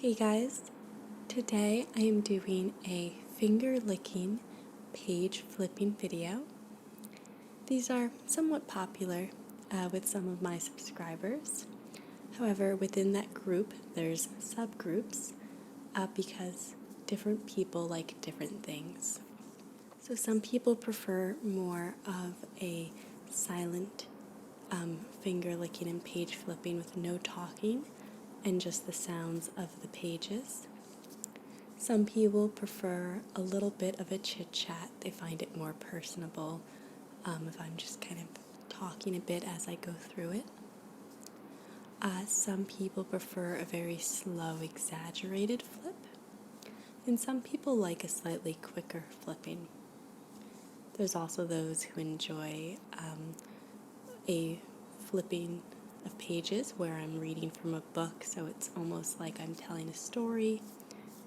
Hey guys, today I am doing a finger licking page flipping video. These are somewhat popular with some of my subscribers. However, within that group there's subgroups because different people like different things. So some people prefer more of a silent finger licking and page flipping with no talking and just the sounds of the pages. Some people prefer a little bit of a chit chat. They find it more personable if I'm just kind of talking a bit as I go through it. Some people prefer a very slow, exaggerated flip, and some people like a slightly quicker flipping. There's also those who enjoy a flipping of pages where I'm reading from a book, so it's almost like I'm telling a story.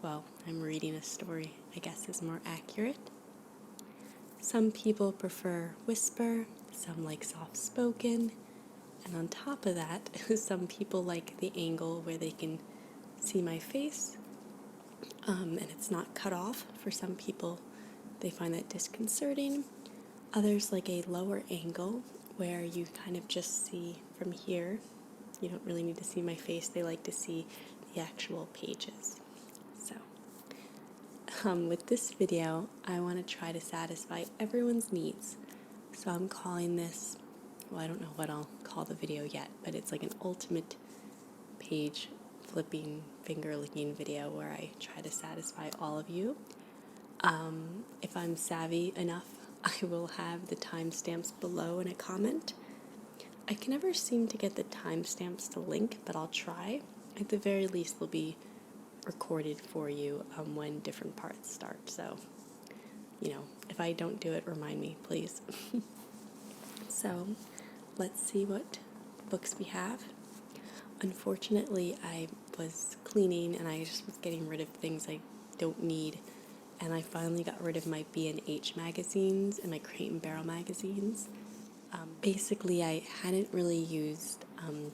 Well, I'm reading a story, I guess is more accurate. Some people prefer whisper, some like soft spoken, and on top of that, some people like the angle where they can see my face and it's not cut off. For some people, they find that disconcerting. Others like a lower angle where you kind of just see from here. You don't really need to see my face. They like to see the actual pages. So, with this video, I want to try to satisfy everyone's needs. So I'm calling this, well, I don't know what I'll call the video yet, but it's like an ultimate page flipping, finger licking video where I try to satisfy all of you. If I'm savvy enough, I will have the timestamps below in a comment. I can never seem to get the timestamps to link, but I'll try. At the very least, they'll be recorded for you when different parts start. So, if I don't do it, remind me, please. So, let's see what books we have. Unfortunately, I was cleaning and I just was getting rid of things I don't need. And I finally got rid of my B&H magazines and my Crate and Barrel magazines. Basically, I hadn't really used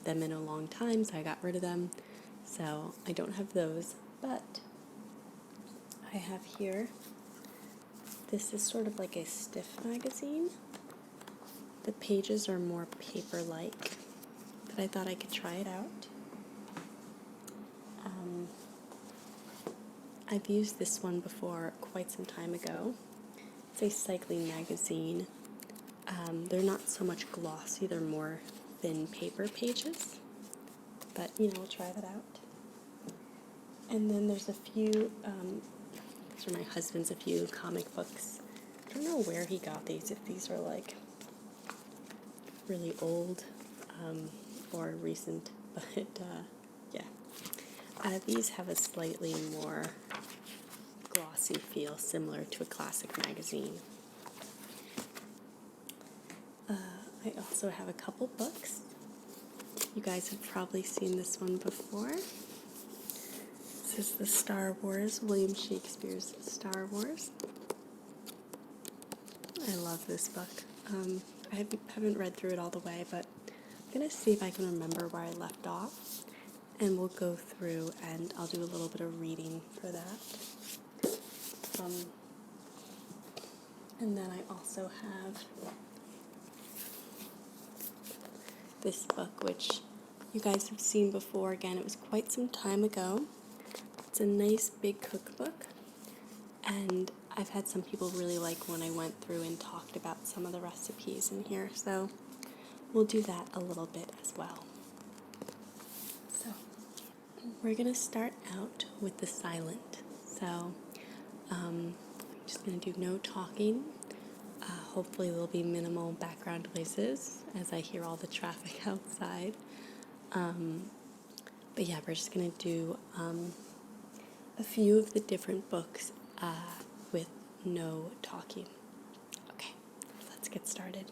them in a long time, so I got rid of them. So I don't have those, but I have here, this is sort of like a stiff magazine. The pages are more paper-like, but I thought I could try it out. I've used this one before quite some time ago. It's a cycling magazine. They're not so much glossy, they're more thin paper pages, but we'll try that out. And then there's a few, these are my husband's, a few comic books. I don't know where he got these, if these are like really old or recent, but yeah. These have a slightly more glossy feel, similar to a classic magazine. I also have a couple books. You guys have probably seen this one before. This is the Star Wars, William Shakespeare's Star Wars. I love this book. I haven't read through it all the way, but I'm going to see if I can remember where I left off. And we'll go through and I'll do a little bit of reading for that. And then I also have this book, which you guys have seen before. Again, it was quite some time ago. It's a nice big cookbook, and I've had some people really like when I went through and talked about some of the recipes in here, so we'll do that a little bit as well. So we're going to start out with the silent. So I'm just going to do no talking. Hopefully there'll be minimal background noises as I hear all the traffic outside. But yeah, we're just going to do a few of the different books with no talking. Okay, let's get started.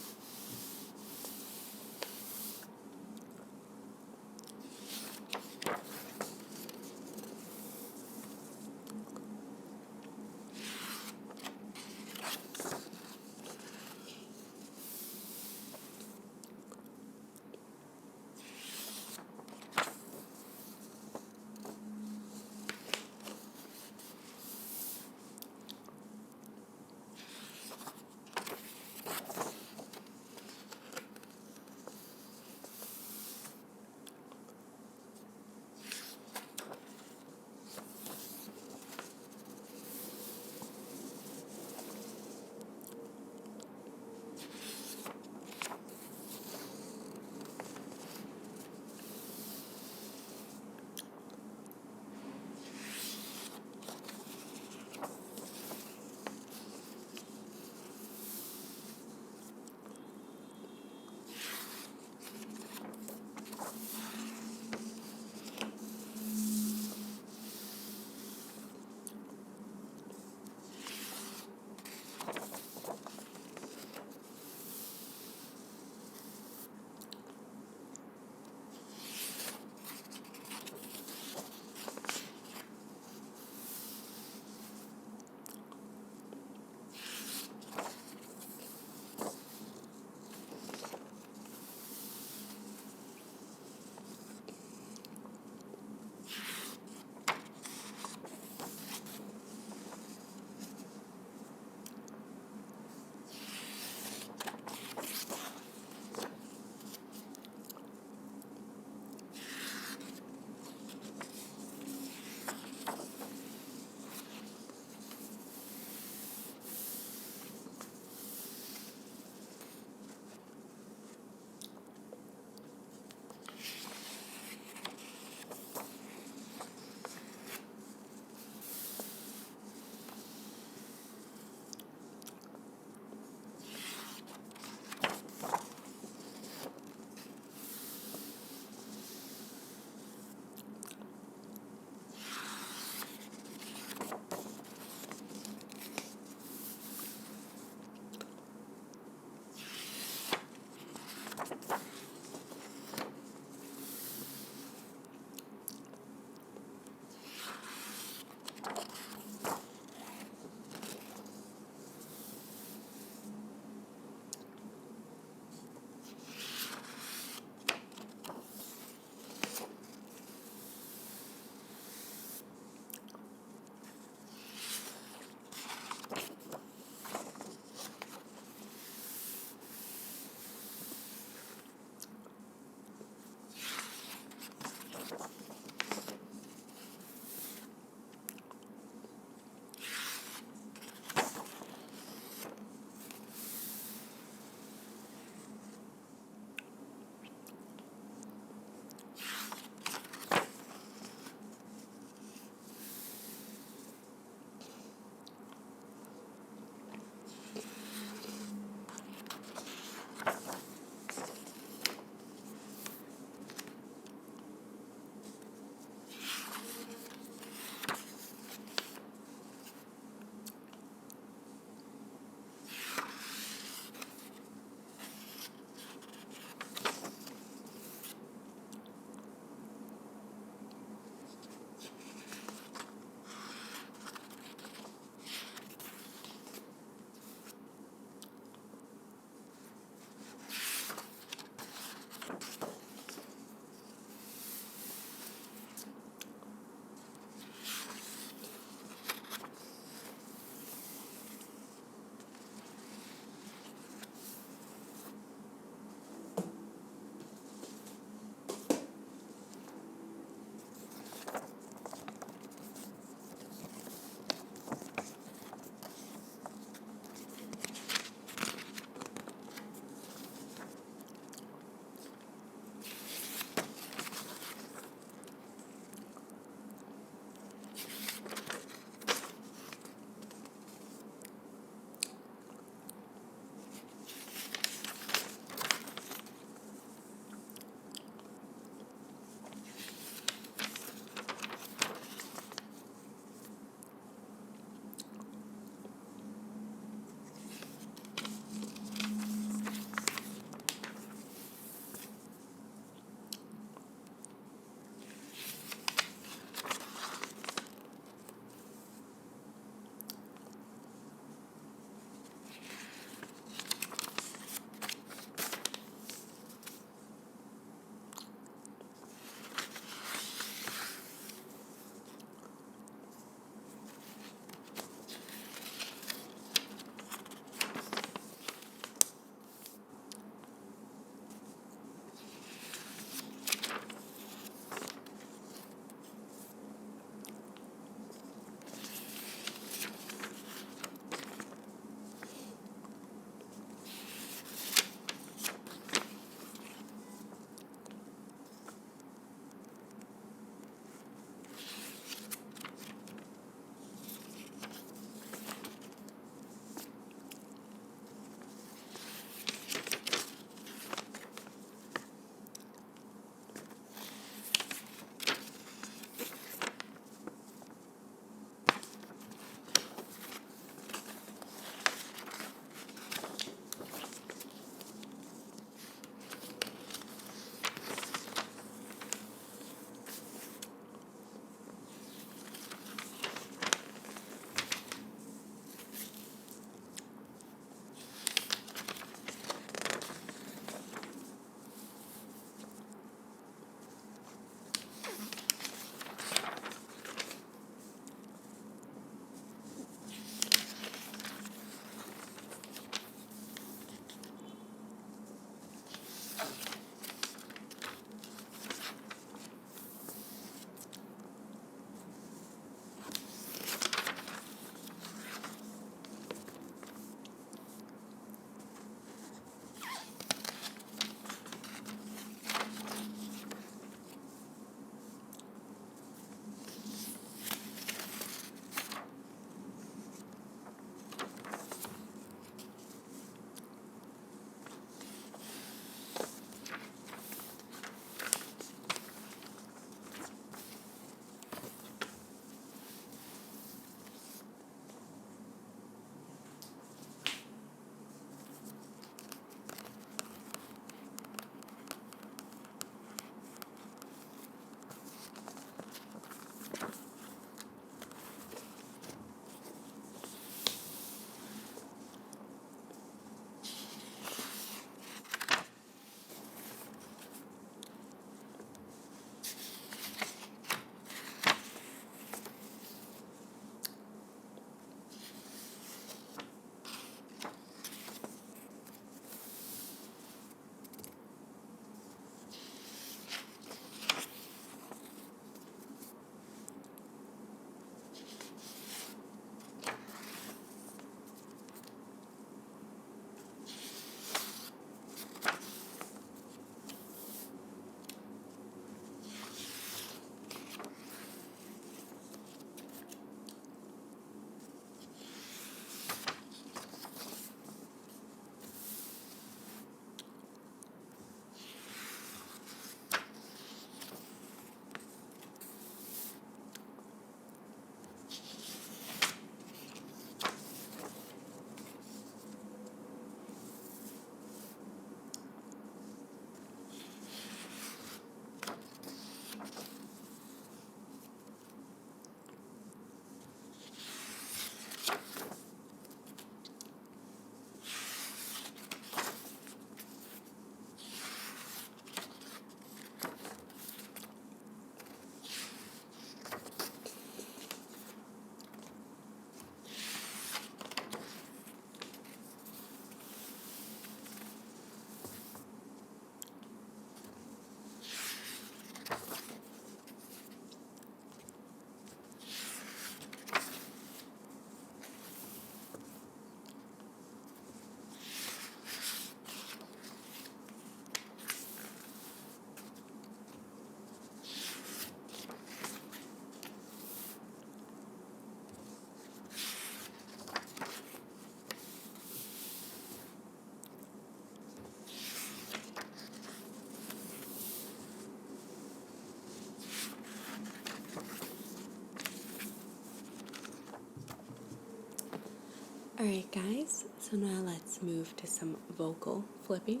Alright guys, so now let's move to some vocal flipping.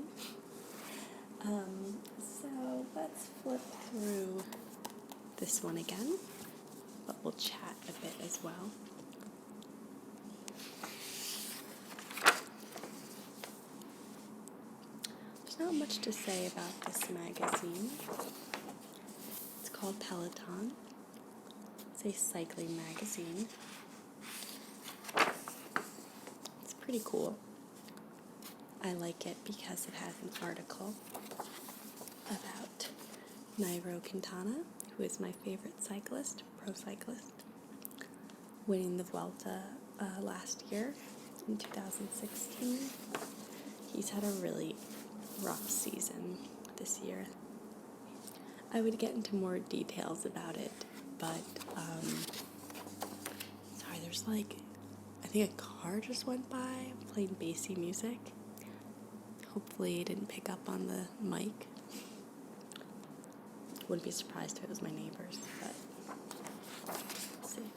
So let's flip through this one again, but we'll chat a bit as well. There's not much to say about this magazine. It's called Peloton. It's a cycling magazine. It's pretty cool. I like it because it has an article about Nairo Quintana, who is my favorite cyclist, pro cyclist, winning the Vuelta last year in 2016. He's had a really rough season this year. I would get into more details about it, but sorry, there's I think a car just went by playing bassy music. Hopefully it didn't pick up on the mic. Wouldn't be surprised if it was my neighbors, but we'll see.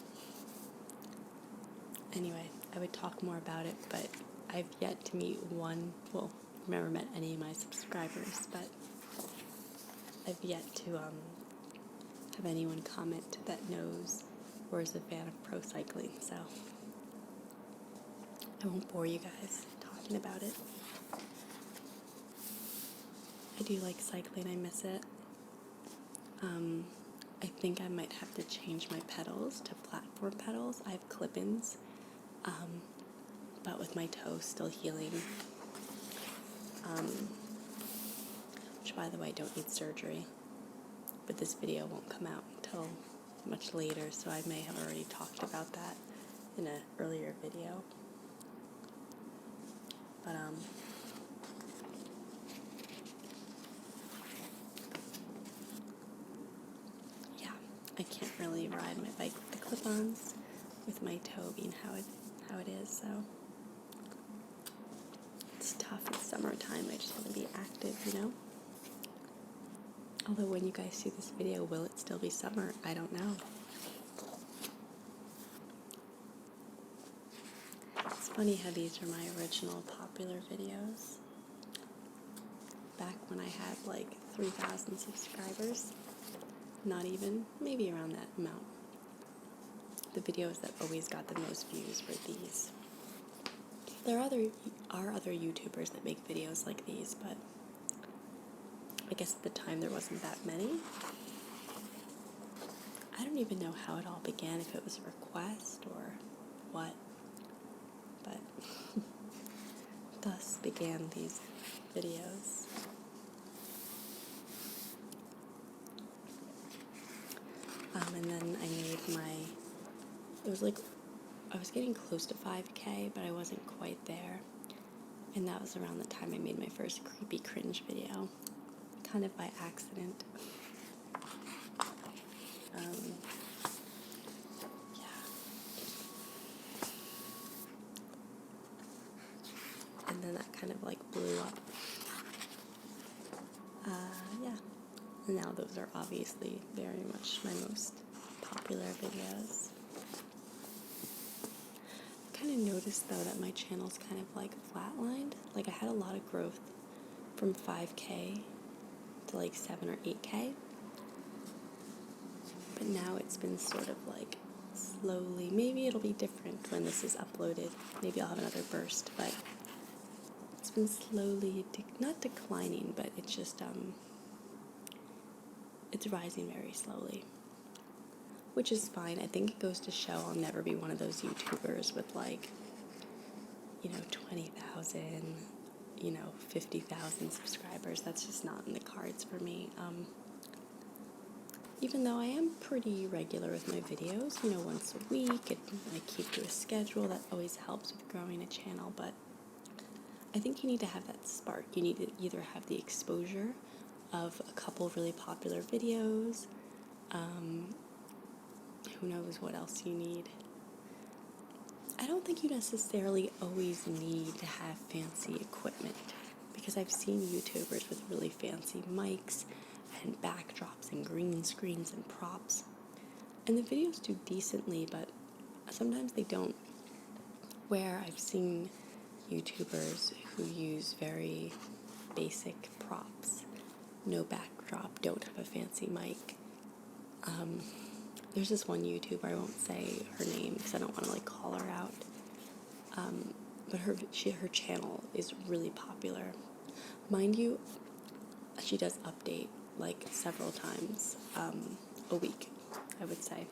Anyway, I would talk more about it, but I've yet to meet never met any of my subscribers, but I've yet to have anyone comment that knows or is a fan of pro cycling, so I won't bore you guys talking about it. I do like cycling, I miss it. I think I might have to change my pedals to platform pedals. I have clip-ins, but with my toe still healing, which by the way, don't need surgery, but this video won't come out until much later, so I may have already talked about that in an earlier video. But yeah, I can't really ride my bike with the clip-ons with my toe being how it is, so it's tough. It's summertime. I just want to be active, you know? Although when you guys see this video, will it still be summer? I don't know. It's funny how these are my original popular videos. Back when I had 3,000 subscribers. Not even, maybe around that amount. The videos that always got the most views were these. There are other YouTubers that make videos like these, but I guess at the time there wasn't that many. I don't even know how it all began, if it was a request or what, but thus began these videos. And then I made I was getting close to 5K, but I wasn't quite there. And that was around the time I made my first creepy cringe video, kind of by accident. Yeah. And then that kind of blew up. Yeah. And now those are obviously very much my most popular videos. I kind of noticed though that my channel's kind of flatlined. I had a lot of growth from 5K to 7 or 8K. But now it's been sort of slowly, maybe it'll be different when this is uploaded. Maybe I'll have another burst, but it's been slowly, not declining, but it's just, it's rising very slowly, which is fine. I think it goes to show I'll never be one of those YouTubers with 20,000, 50,000 subscribers. That's just not in the cards for me. Even though I am pretty regular with my videos, once a week, I keep to a schedule, that always helps with growing a channel, but I think you need to have that spark. You need to either have the exposure of a couple of really popular videos, who knows what else you need. I don't think you necessarily always need to have fancy equipment, because I've seen YouTubers with really fancy mics and backdrops and green screens and props, and the videos do decently, but sometimes they don't where I've seen YouTubers who use very basic props, no backdrop, don't have a fancy mic. There's this one YouTuber, I won't say her name because I don't want to like call her out, but her channel is really popular. Mind you, she does update like several times a week, I would say.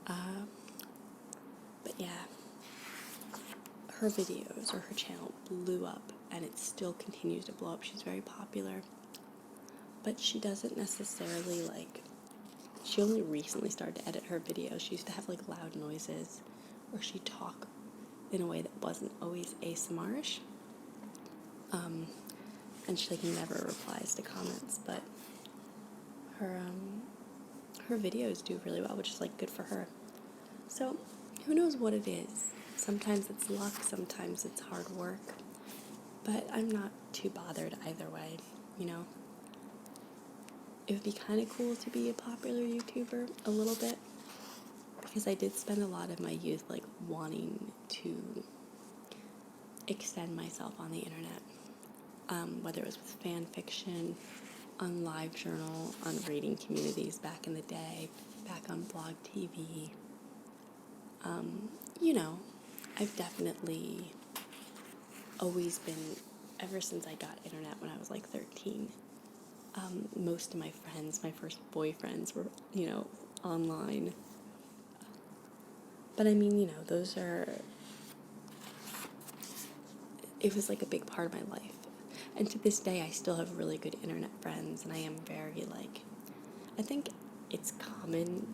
But yeah, her videos or her channel blew up, and it still continues to blow up. She's very popular, but she doesn't necessarily like, she only recently started to edit her videos. She used to have like loud noises, or she'd talk in a way that wasn't always ASMR-ish. And she like never replies to comments, but her videos do really well, which is like good for her. So who knows what it is? Sometimes it's luck, sometimes it's hard work, but I'm not too bothered either way, you know? It would be kind of cool to be a popular YouTuber a little bit, because I did spend a lot of my youth like wanting to extend myself on the internet, whether it was with fan fiction, on LiveJournal, on reading communities back in the day, back on Blog TV. You know, I've definitely always been, ever since I got internet when I was like 13, most of my friends, my first boyfriends were, you know, online. But I mean, you know, it was like a big part of my life. And to this day, I still have really good internet friends, and I am very like, I think it's common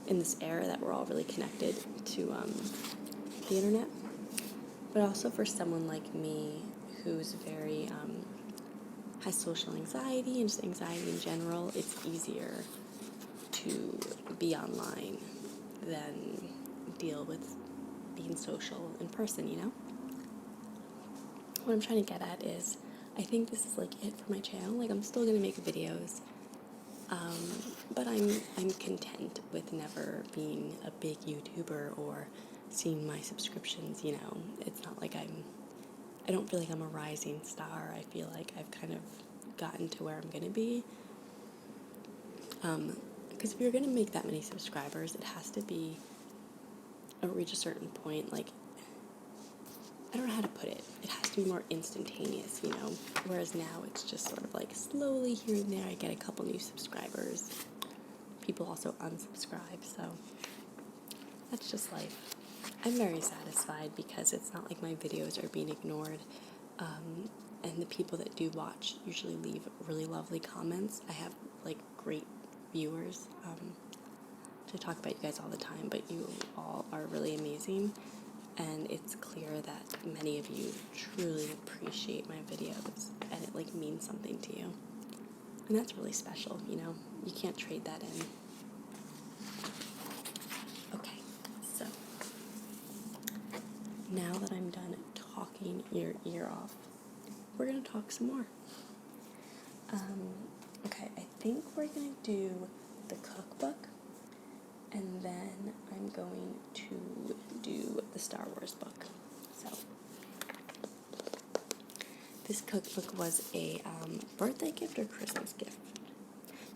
in this era that we're all really connected to the internet. But also for someone like me who's very, has social anxiety and just anxiety in general, it's easier to be online than deal with being social in person, you know? What I'm trying to get at is, I think this is like it for my channel. Like, I'm still gonna make videos, but I'm content with never being a big YouTuber or seeing my subscriptions, you know? It's not like I don't feel like I'm a rising star. I feel like I've kind of gotten to where I'm gonna be. Because if you're gonna make that many subscribers, it has to be, reach a certain point, like, I don't know how to put it. It has to be more instantaneous, you know? Whereas now it's just sort of like slowly here and there I get a couple new subscribers. People also unsubscribe, so that's just life. I'm very satisfied because it's not like my videos are being ignored. And the people that do watch usually leave really lovely comments. I have like great viewers. I talk about you guys all the time, but you all are really amazing. And it's clear that many of you truly appreciate my videos, and it like means something to you. And that's really special, you know? You can't trade that in. Okay, so now that I'm done talking your ear off, we're gonna talk some more. Okay, I think we're gonna do the cookbook, and then I'm going to do the Star Wars book. So this cookbook was a birthday gift or Christmas gift.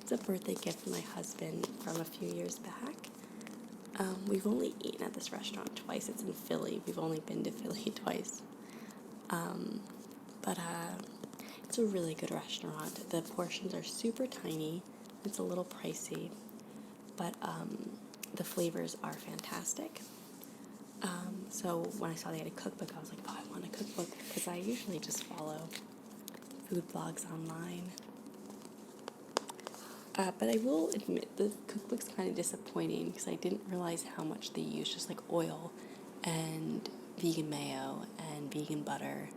It's a birthday gift from my husband from a few years back. We've only eaten at this restaurant twice. It's in Philly. We've only been to Philly twice. But it's a really good restaurant. The portions are super tiny. It's a little pricey, but the flavors are fantastic. So when I saw they had a cookbook, I was like, oh, I want a cookbook, because I usually just follow food blogs online. But I will admit, the cookbook's kind of disappointing, because I didn't realize how much they use, just like oil and vegan mayo and vegan butter.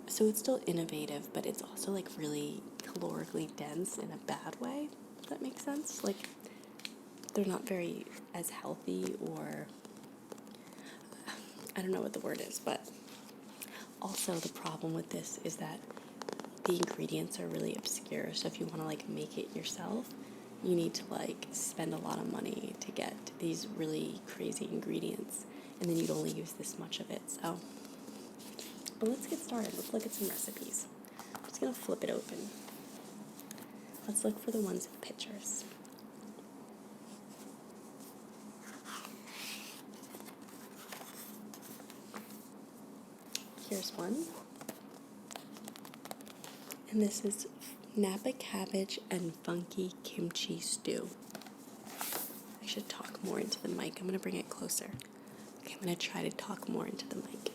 So it's still innovative, but it's also like really calorically dense in a bad way, if that makes sense. Like, they're not very as healthy, or I don't know what the word is, but also the problem with this is that the ingredients are really obscure. So if you want to like make it yourself, you need to like spend a lot of money to get these really crazy ingredients, and then you'd only use this much of it. So, but let's get started. Let's look at some recipes. I'm just gonna flip it open. Let's look for the ones with pictures. Here's one. And this is Napa cabbage and funky kimchi stew. I should talk more into the mic. I'm going to bring it closer. Okay, I'm going to try to talk more into the mic.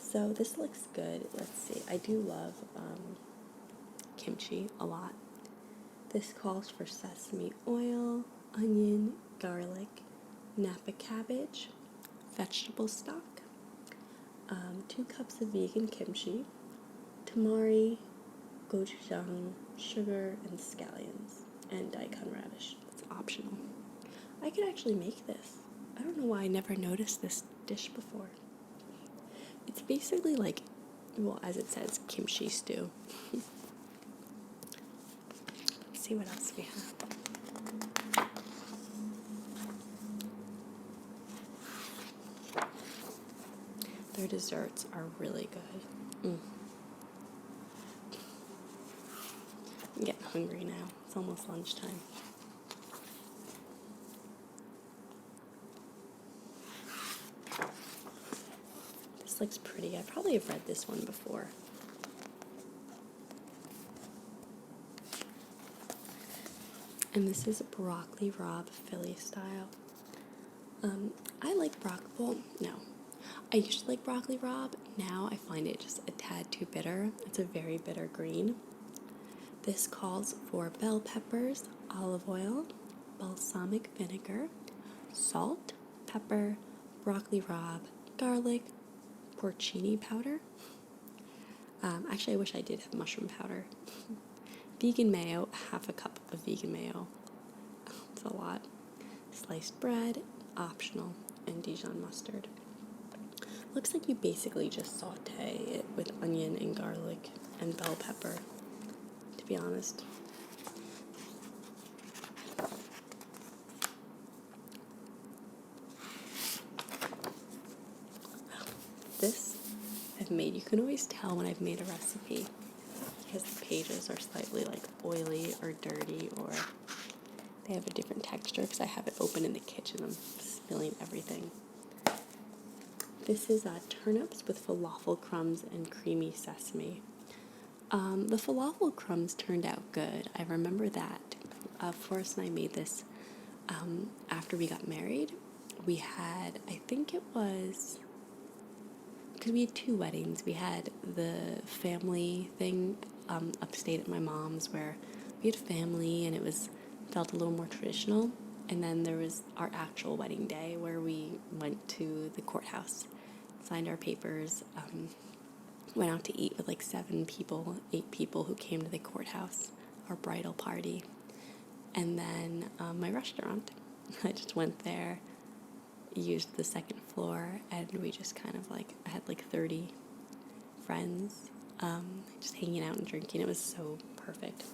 So this looks good. Let's see. I do love kimchi a lot. This calls for sesame oil, onion, garlic, Napa cabbage, vegetable stock, 2 cups of vegan kimchi, tamari, gochujang, sugar, and scallions, and daikon radish. It's optional. I could actually make this. I don't know why I never noticed this dish before. It's basically like, well, as it says, kimchi stew. Let's see what else we have. Their desserts are really good. I'm getting hungry now. It's almost lunchtime. This looks pretty. I probably have read this one before. And this is broccoli rabe Philly style. I like broccoli. Well, no. I used to like broccoli rabe. Now I find it just a tad too bitter. It's a very bitter green. This calls for bell peppers, olive oil, balsamic vinegar, salt, pepper, broccoli rabe, garlic, porcini powder. Actually, I wish I did have mushroom powder. Vegan mayo, half a cup of vegan mayo. It's a lot. Sliced bread, optional, and Dijon mustard. Looks like you basically just saute it with onion and garlic and bell pepper, to be honest. This I've made. You can always tell when I've made a recipe because the pages are slightly like oily or dirty, or they have a different texture because I have it open in the kitchen. I'm spilling everything. This is turnips with falafel crumbs and creamy sesame. The falafel crumbs turned out good. I remember that. Forrest and I made this after we got married. We had, I think it was, because we had 2 weddings. We had the family thing upstate at my mom's where we had family and it felt a little more traditional. And then there was our actual wedding day where we went to the courthouse, signed our papers, went out to eat with like 8 people who came to the courthouse, our bridal party. And then my restaurant, I just went there, used the 2nd floor, and we just kind of like, I had like 30 friends just hanging out and drinking. It was so perfect.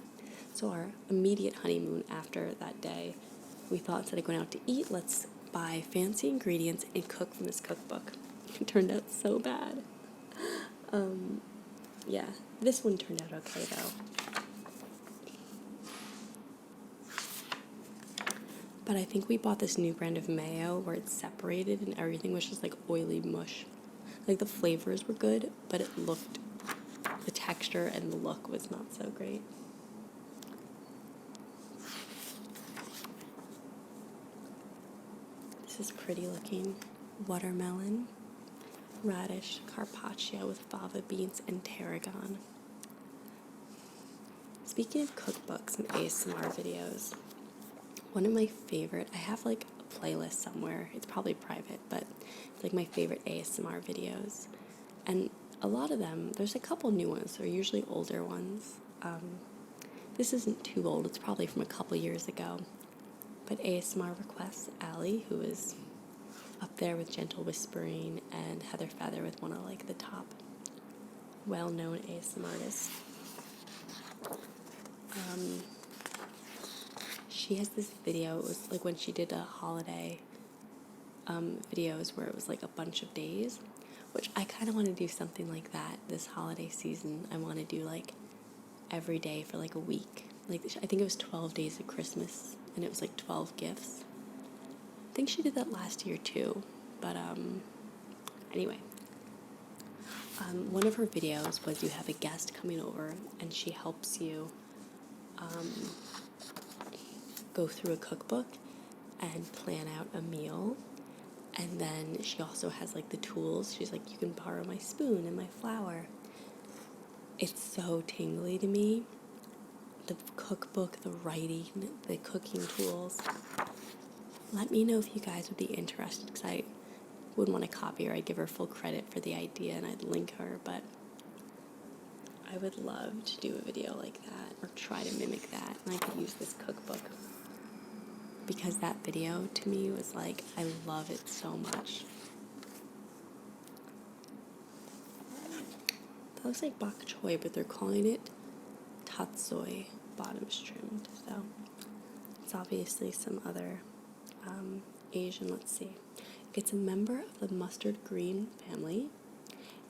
So our immediate honeymoon after that day, we thought instead of going out to eat, let's buy fancy ingredients and cook from this cookbook. It turned out so bad. Yeah, this one turned out okay though. But I think we bought this new brand of mayo where it's separated and everything was just like oily mush. Like the flavors were good, but the texture and the look was not so great. This is pretty looking. Watermelon, radish, carpaccio with fava beans and tarragon. Speaking of cookbooks and ASMR videos, one of my favorite, I have like a playlist somewhere, it's probably private, but it's like my favorite ASMR videos. And a lot of them, there's a couple new ones, they're usually older ones. This isn't too old, it's probably from a couple years ago. But ASMR Requests, Allie, who is up there with Gentle Whispering, and Heather Feather with one of like the top well-known ASMR artists. she has this video. It was like when she did a holiday videos where it was like a bunch of days, which I kind of want to do something like that this holiday season. I want to do like every day for like a week. Like I think it was 12 days of Christmas and it was like 12 gifts. I think she did that last year too, but anyway. One of her videos was you have a guest coming over and she helps you go through a cookbook and plan out a meal. And then she also has like the tools. She's like, you can borrow my spoon and my flour. It's so tingly to me. The cookbook, the writing, the cooking tools. Let me know if you guys would be interested, because I wouldn't want to copy her. I'd give her full credit for the idea and I'd link her, but I would love to do a video like that or try to mimic that, and I could use this cookbook because that video to me was like, I love it so much. That looks like bok choy, but they're calling it tatsoi, bottoms trimmed, so it's obviously some other Asian. Let's see. It's a member of the mustard green family,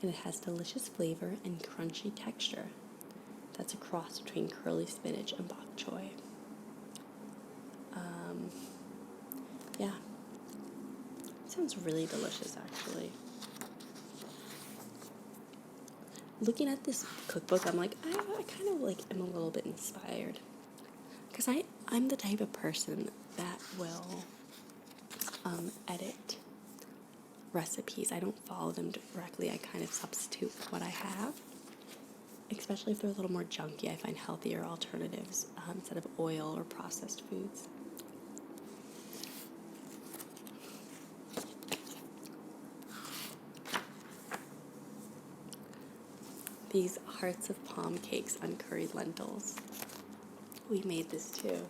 and it has delicious flavor and crunchy texture. That's a cross between curly spinach and bok choy. Yeah. Sounds really delicious, actually. Looking at this cookbook, I'm like, I kind of like am a little bit inspired. Because I'm the type of person that will edit recipes. I don't follow them directly. I kind of substitute what I have. Especially if they're a little more junky, I find healthier alternatives instead of oil or processed foods. These hearts of palm cakes on curried lentils. We made this too.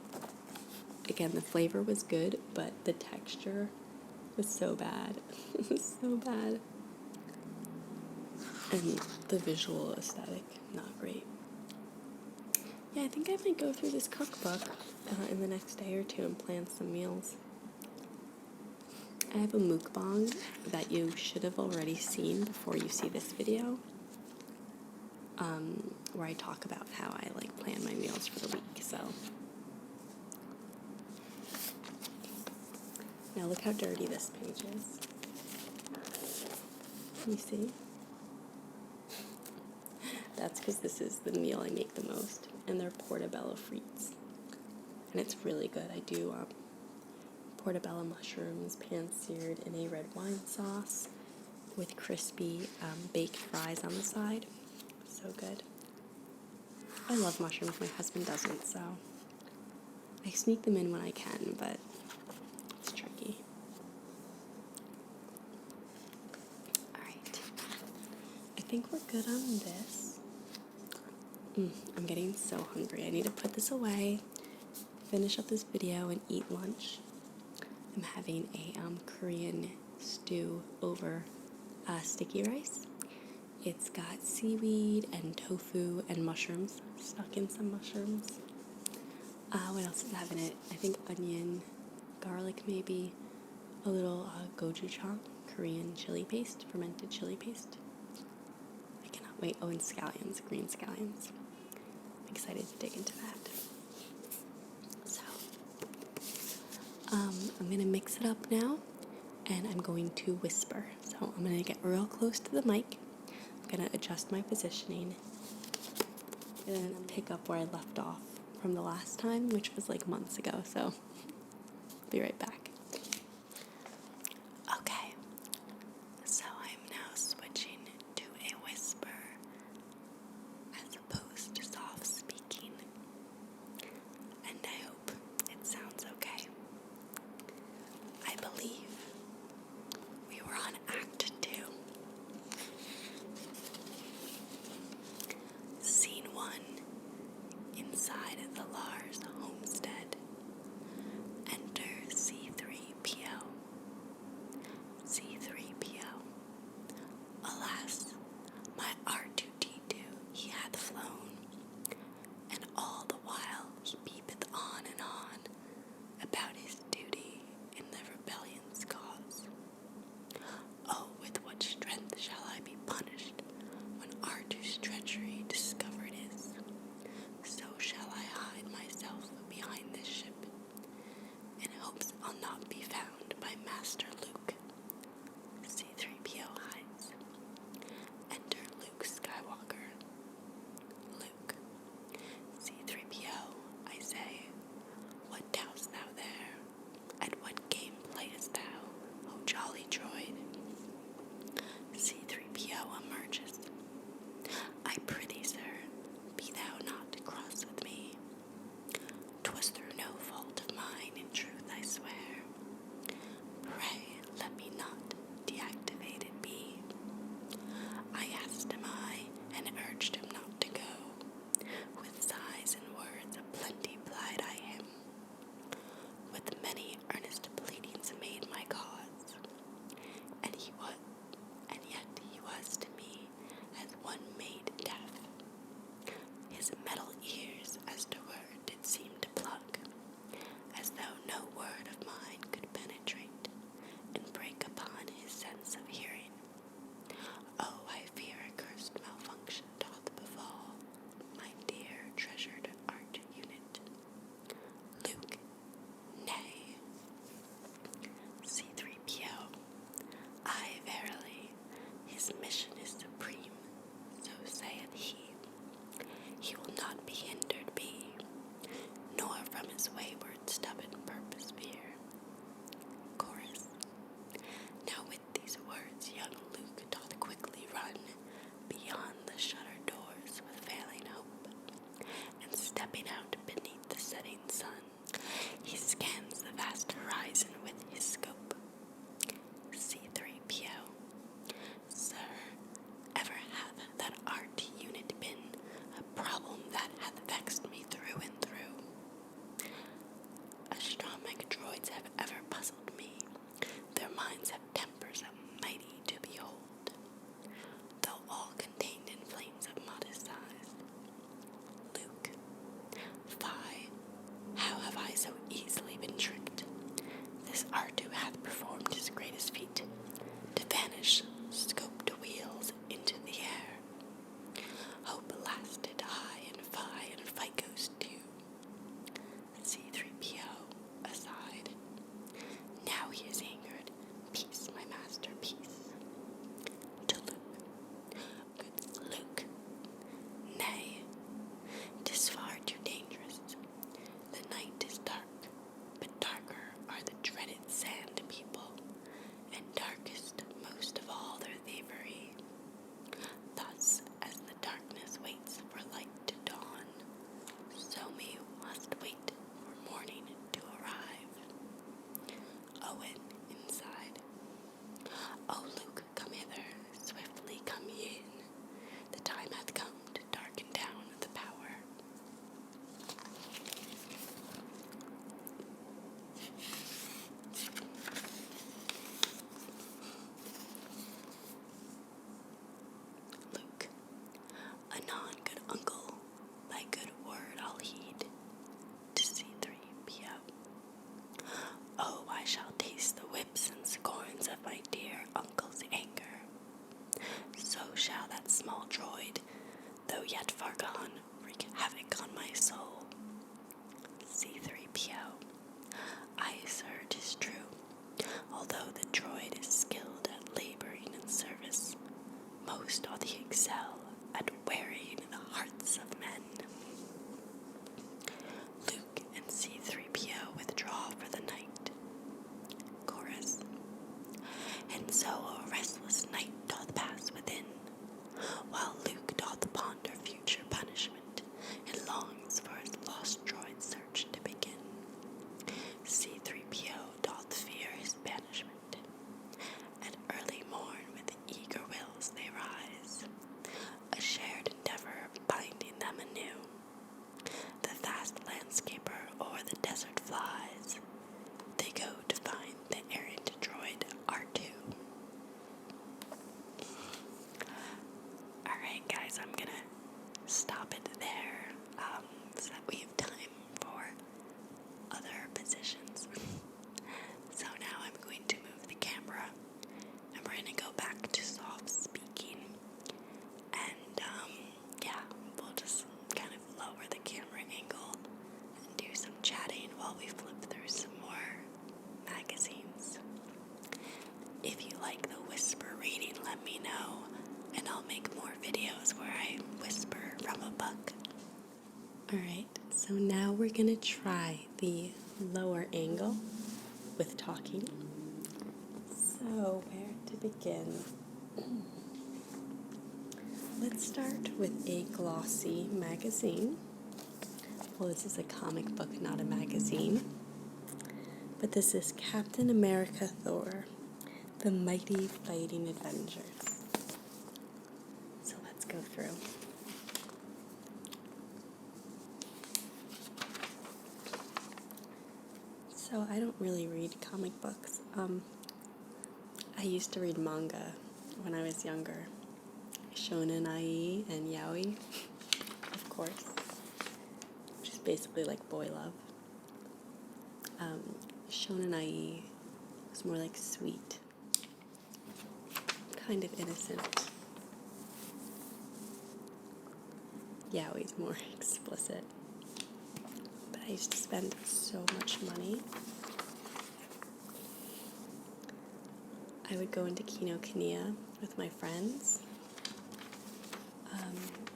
Again, the flavor was good, but the texture was so bad. It was so bad. And the visual aesthetic, not great. Yeah, I think I might go through this cookbook in the next day or two and plan some meals. I have a mukbang that you should have already seen before you see this video, where I talk about how I like plan my meals for the week. So now look how dirty this page is. You see? That's because this is the meal I make the most, and they're portobello frites, and it's really good. I do portobello mushrooms pan-seared in a red wine sauce with crispy baked fries on the side. So good. I love mushrooms. My husband doesn't, so I sneak them in when I can, but it's tricky. Alright. I think we're good on this. I'm getting so hungry. I need to put this away, finish up this video, and eat lunch. I'm having a Korean stew over sticky rice. It's got seaweed and tofu and mushrooms, stuck in some mushrooms. What else does it have in it? I think onion, garlic maybe, a little gochujang, Korean chili paste, fermented chili paste. I cannot wait. Oh, and scallions, green scallions. I'm excited to dig into that. So, I'm going to mix it up now, and I'm going to whisper. So I'm going to get real close to the mic. I'm going to adjust my positioning and then pick up where I left off from the last time, which was like months ago. So I'll be right back. Okay, so I'm now switching to a whisper as opposed to soft speaking, and I hope it sounds okay. I believe we were on Act 2. Scene 1. Inside the Lars homestead. Enter C3PO. C3PO. Alas, my R2D2, he hath flown, and all the while he peepeth on and on, about his duty in the rebellion's cause. Oh, with what strength shall I be punished when Artu's treachery discovered is? So shall I hide myself behind this ship, in hopes I'll not be found by Master Luke. C-3PO hides. Enter Luke Skywalker. Luke. C-3PO, I say, what doubt'st thou there? At what game playest thou, O jolly droid? C-3PO emerges. I prithee, sir, be thou not cross with me. 'Twas through no fault of mine, in truth I swear. Pray, let me not deactivated be. I asked him and urged him not to go. With sighs and words aplenty plied I him. With many earnest pleadings made my cause. And yet he was to me as one made deaf. His metal ears as to word did seem to plug, as though no word of mine could penetrate and break upon his sense of hearing. Oh, I fear a cursed malfunction doth befall my dear treasured art unit. Luke, nay. C-3PO, aye, verily, his mission is supreme, so saith he. He will not be hindered be, nor from his wayward stubborn purpose veer. Chorus. Now with these words young Luke doth quickly run beyond the shuttered doors with failing hope, and stepping out beneath the setting sun, he scans the vast horizon with his scope. C-3PO, sir, ever hath that art unit been a problem that hath vexed me through and through? Astronomic droids have ever puzzled me. Their minds have tempers mighty to behold, though all contained in flames of modest size. Luke, fie, how have I so easily been tricked? This Artu hath performed his greatest feat, to vanish scoped wheels into the air. Hope lasted high and fie, and fight goes too. C-3PO aside. Now he is angered. Peace, my master, peace. To Luke. Good Luke. Nay, 'tis far too dangerous. The night is dark, but darker are the dreaded sand people, and darkest most of all their thievery. Thus, as the darkness waits for light to dawn, so we must wait for morning to arrive. Owen inside. O Luke, come hither, swiftly come ye in. The time hath come to darken down the power. Luke, anon, good uncle, thy good word I'll heed. To C-3PO. Oh, I shall taste the whips and scorns of my dear uncle's anger. So shall that small droid, though yet far gone, wreak havoc on my soul. C-3PO. Aye, sir, 'tis true. Although the droid is skilled at laboring in service, most doth he excel at wearying the hearts of men. Luke and C-3PO withdraw for the night. Chorus. And so a restless night doth pass within, while Luke doth ponder future punishment, and longs for his lost droid search to begin. C-3PO doth fear his banishment. At early morn with eager wills they rise, a shared endeavor binding them anew. The vast landscaper o'er the desert flies. They go to find the errant droid R2. Alright guys, I'm gonna stop it there so that we have time for other positions. book. Alright, so now we're going to try the lower angle with talking. So, where to begin? Let's start with a glossy magazine. Well, this is a comic book, not a magazine. But this is Captain America Thor, The Mighty Fighting Avengers. So let's go through. So I don't really read comic books. I used to read manga when I was younger. Shonen Ai and Yaoi, of course, which is basically like boy love. Shonen Ai was more like sweet, kind of innocent. Yaoi is more explicit. But I used to spend so much money. I would go into Kinokuniya with my friends.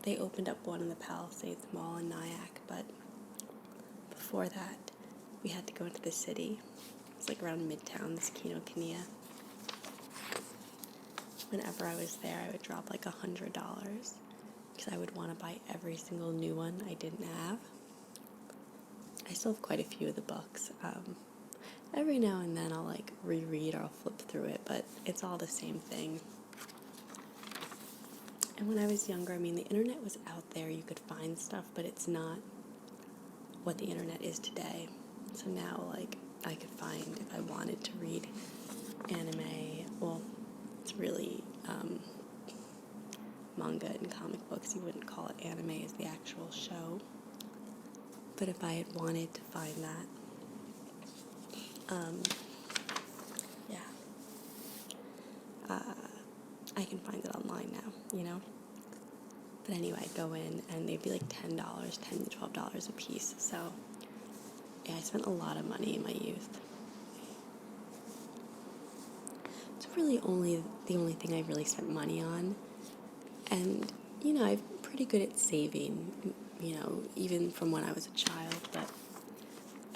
They opened up one in the Palisades Mall in Nyack, but before that, we had to go into the city. It was like around Midtown, this Kinokuniya. Whenever I was there, I would drop like $100 because I would want to buy every single new one I didn't have. I still have quite a few of the books. Every now and then I'll like reread or I'll flip through it, but it's all the same thing. And when I was younger, I mean, the internet was out there. You could find stuff, but it's not what the internet is today. So now, like, I could find, if I wanted to read anime, well, it's really manga and comic books. You wouldn't call it anime as the actual show. But if I had wanted to find that, I can find it online now, you know? But anyway, I'd go in and they'd be like $10, $10 to $12 a piece. So, yeah, I spent a lot of money in my youth. It's really the only thing I really spent money on. And, you know, I'm pretty good at saving, you know, even from when I was a child. But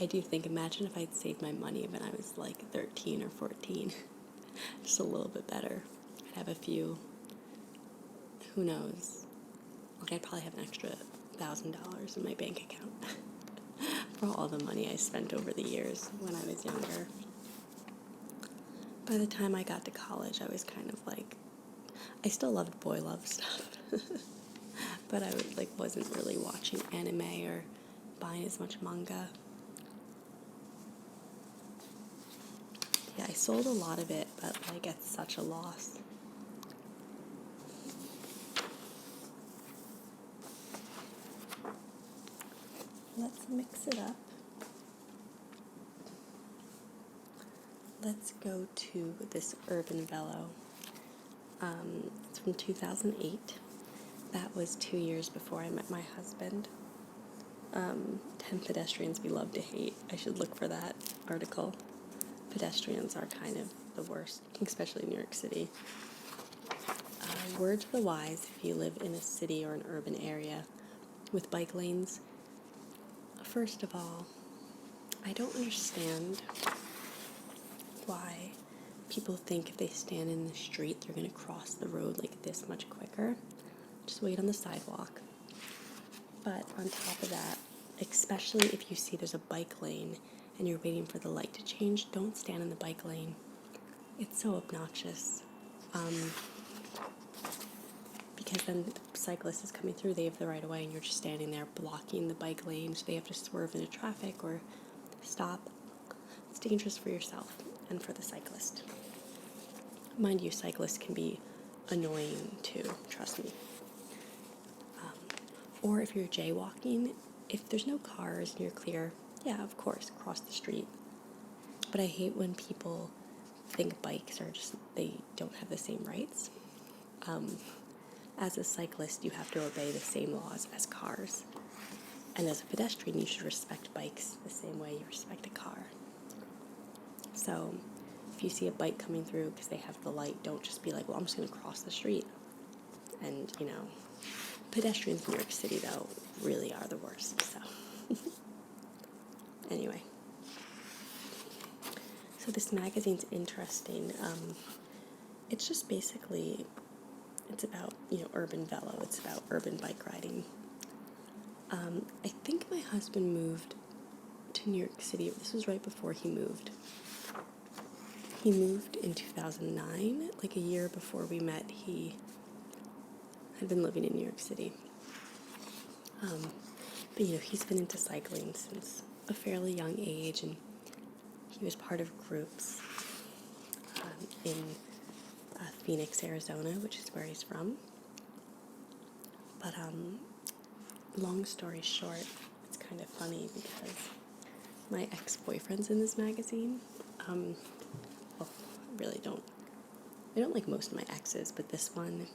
I do think, imagine if I'd saved my money when I was like 13 or 14. Just a little bit better. I'd have a few, who knows, like I'd probably have an extra $1,000 in my bank account for all the money I spent over the years when I was younger. By the time I got to college, I was kind of like, I still loved boy love stuff, but I wasn't really watching anime or buying as much manga. Yeah, I sold a lot of it, but like at such a loss. Let's mix it up. Let's go to this Urban Velo. It's from 2008. That was 2 years before I met my husband. 10 pedestrians we love to hate. I should look for that article. Pedestrians are kind of the worst, especially in New York City. Word to the wise, if you live in a city or an urban area with bike lanes, first of all, I don't understand why people think if they stand in the street, they're going to cross the road like this much quicker. Just wait on the sidewalk. But on top of that, especially if you see there's a bike lane and you're waiting for the light to change, don't stand in the bike lane. It's so obnoxious. Because then the cyclist is coming through, they have the right of way, and you're just standing there blocking the bike lane, so they have to swerve into traffic or stop. It's dangerous for yourself and for the cyclist. Mind you, cyclists can be annoying too, trust me. Or if you're jaywalking, if there's no cars and you're clear, yeah, of course, cross the street. But I hate when people think bikes are just, they don't have the same rights. As a cyclist, you have to obey the same laws as cars. And as a pedestrian, you should respect bikes the same way you respect a car. So if you see a bike coming through because they have the light, don't just be like, well, I'm just going to cross the street and, you know, Pedestrians in New York City, though, really are the worst, so. Anyway. So this magazine's interesting. It's just basically, it's about, urban velo. It's about urban bike riding. I think my husband moved to New York City. This was right before he moved. He moved in 2009, like a year before we met. He had been living in New York City. But, he's been into cycling since a fairly young age, and he was part of groups in Phoenix, Arizona, which is where he's from. But long story short, it's kind of funny because my ex-boyfriend's in this magazine. I don't like most of my exes, but this one,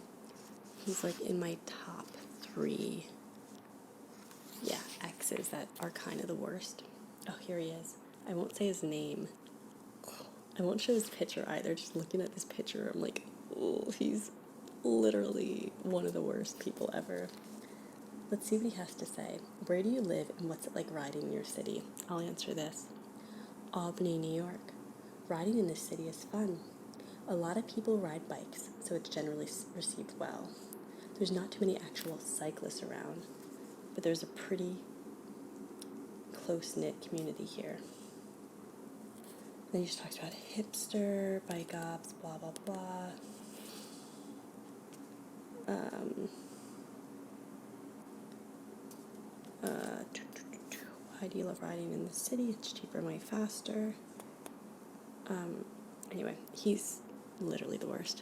he's like in my top 3, exes that are kind of the worst. Oh, here he is. I won't say his name. I won't show his picture either. Just looking at this picture, I'm like, oh, he's literally one of the worst people ever. Let's see what he has to say. Where do you live and what's it like riding in your city? I'll answer this. Albany, New York. Riding in this city is fun. A lot of people ride bikes, so it's generally received well. There's not too many actual cyclists around, but there's a pretty close-knit community here. Then he just talks about hipster, bike ops, blah, blah, blah. Why do you love riding in the city? It's cheaper, way faster. Anyway, he's literally the worst.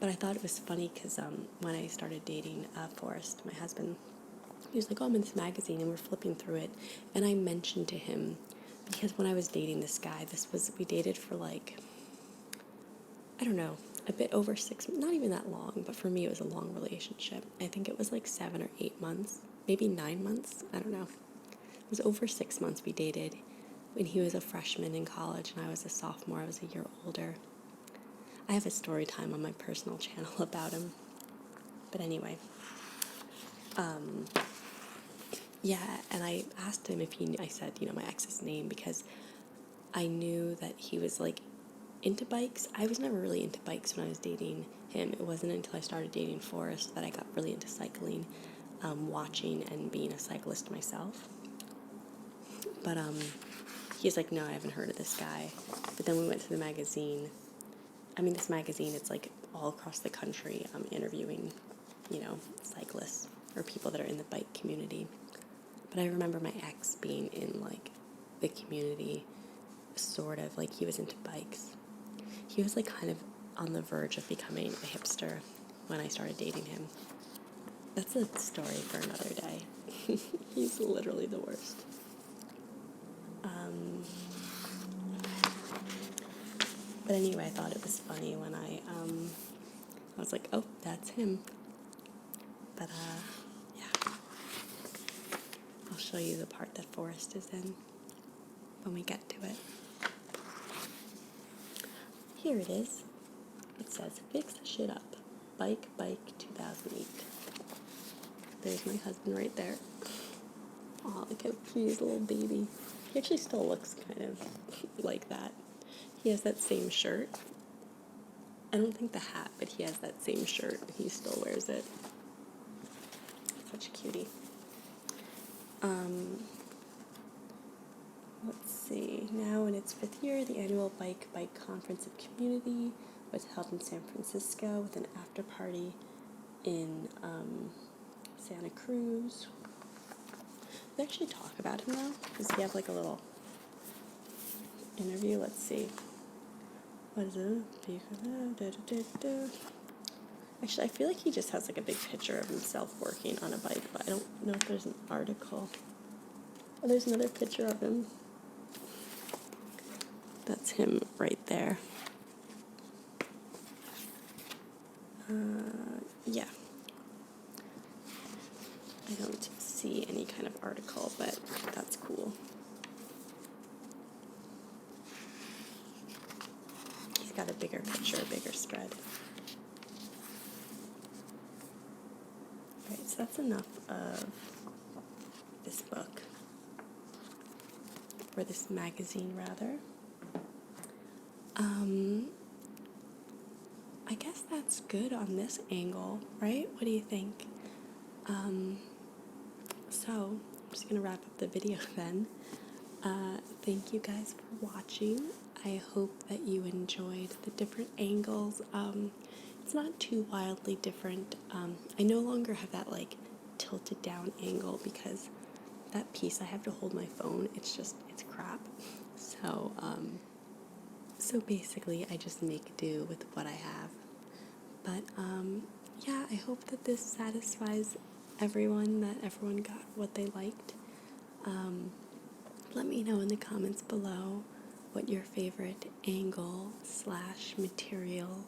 But I thought it was funny because when I started dating Forrest, my husband, he was like, oh, I'm in this magazine, and we're flipping through it. And I mentioned to him, because when I was dating this guy, we dated for like, I don't know, a bit over 6, not even that long, but for me it was a long relationship. I think it was like 7 or 8 months, maybe 9 months, I don't know. It was over 6 months we dated when he was a freshman in college and I was a sophomore. I was a year older. I have a story time on my personal channel about him. But anyway, and I asked him if I said, my ex's name because I knew that he was like into bikes. I was never really into bikes when I was dating him. It wasn't until I started dating Forrest that I got really into cycling, watching and being a cyclist myself. But he's like, no, I haven't heard of this guy. But then we went to the magazine. I mean, this magazine, it's like all across the country interviewing, cyclists or people that are in the bike community. But I remember my ex being in like the community, sort of like he was into bikes. He was like kind of on the verge of becoming a hipster when I started dating him. That's a story for another day. He's literally the worst. But anyway, I thought it was funny when I was like, oh, that's him. But yeah, I'll show you the part that Forrest is in when we get to it. Here it is. It says, fix shit up. Bike 2008. There's my husband right there. Aw, look how cute he's a little baby. He actually still looks kind of like that. He has that same shirt. I don't think the hat, but he has that same shirt. He still wears it. Such a cutie. Let's see. Now in its 5th year, the annual Bike Conference of Community was held in San Francisco with an after party in Santa Cruz. They actually talk about him now. Does he have like a little interview? Let's see. What is it? Actually, I feel like he just has like a big picture of himself working on a bike, but I don't know if there's an article. Oh, there's another picture of him. That's him right there. Yeah. I don't see any kind of article, but that's cool. He's got a bigger picture, a bigger spread. Alright, so that's enough of this book, or this magazine rather. I guess that's good on this angle, right? What do you think? So I'm just gonna wrap up the video then. Thank you guys for watching. I hope that you enjoyed the different angles. It's not too wildly different. I no longer have that like tilted down angle because that piece I have to hold my phone. It's crap. So, so basically I just make do with what I have. But, yeah, I hope that this satisfies everyone, that everyone got what they liked. Let me know in the comments below what your favorite angle / material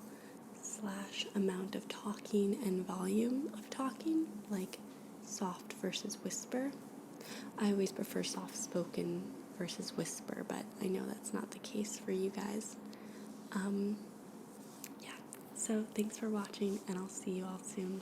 / amount of talking and volume of talking, like soft versus whisper. I always prefer soft spoken versus whisper, but I know that's not the case for you guys. Yeah, so thanks for watching, and I'll see you all soon.